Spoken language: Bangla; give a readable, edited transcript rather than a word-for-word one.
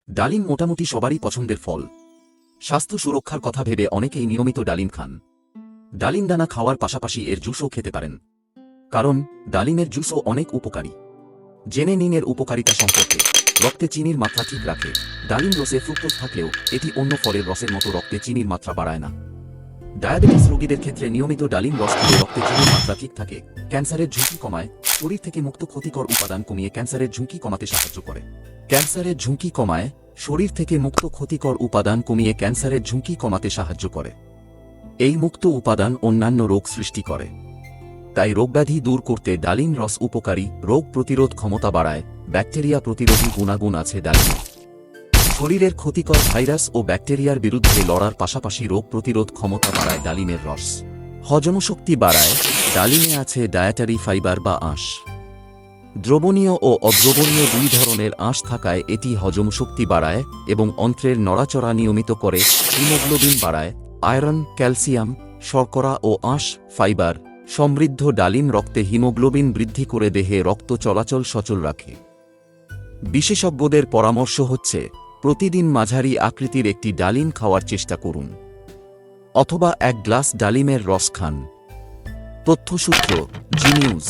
ডালিম মোটামুটি সবারই পছন্দের ফল। স্বাস্থ্য সুরক্ষার কথা ভেবে অনেকেই নিয়মিত ডালিম খান। ডালিম দানা খাওয়ার পাশাপাশি এর জুসও খেতে পারেন, কারণ ডালিমের জুসও অনেক উপকারী। জেনে নিন এর উপকারিতা সম্পর্কে। রক্তে চিনির মাত্রা ঠিক রাখে। ডালিম রসে ফ্রুক্টোজ থাকলেও এটি অন্য ফলের রসের মতো রক্তে চিনির মাত্রা বাড়ায় না। ডায়াবেটিস রোগীদের ক্ষেত্রে নিয়মিত ডালিম রস খেলে রক্তে চিনির মাত্রা ঠিক থাকে। ক্যান্সারের ঝুঁকি কমায়। শরীর থেকে মুক্ত ক্ষতিকর উপাদান কমিয়ে ক্যান্সারের ঝুঁকি কমাতে সাহায্য করে। ক্যান্সারের ঝুঁকি কমায়। শরীর থেকে মুক্ত ক্ষতিকর উপাদান কমিয়ে ক্যান্সারের ঝুঁকি কমাতে সাহায্য করে। এই মুক্ত উপাদান অন্যান্য রোগ সৃষ্টি করে। তাই রোগব্যাধি দূর করতে ডালিম রস উপকারী। রোগ প্রতিরোধ ক্ষমতা বাড়ায়। ব্যাকটেরিয়া প্রতিরোধী গুণাগুণ আছে ডালিমে। শরীরের ক্ষতিকর ভাইরাস ও ব্যাকটেরিয়ার বিরুদ্ধে লড়ার পাশাপাশি রোগ প্রতিরোধ ক্ষমতা বাড়ায় ডালিমের রস। হজমশক্তি বাড়ায়। ডালিমে আছে ডায়েটারি ফাইবার বা আঁশ। দ্রবণীয় ও অদ্রবণীয় দুই ধরনের আঁশ থাকায় এটি হজমশক্তি বাড়ায় এবং অন্ত্রের নড়াচড়া নিয়মিত করে। হিমোগ্লোবিন বাড়ায়। আয়রন, ক্যালসিয়াম, শর্করা ও আঁশ ফাইবার সমৃদ্ধ ডালিম রক্তে হিমোগ্লোবিন বৃদ্ধি করে দেহে রক্ত চলাচল সচল রাখে। বিশেষজ্ঞদের পরামর্শ হচ্ছে প্রতিদিন মাঝারি আকৃতির একটি ডালিম খাওয়ার চেষ্টা করুন, অথবা 1 গ্লাস ডালিমের রস খান। তথ্যসূত্র জি নিউজ।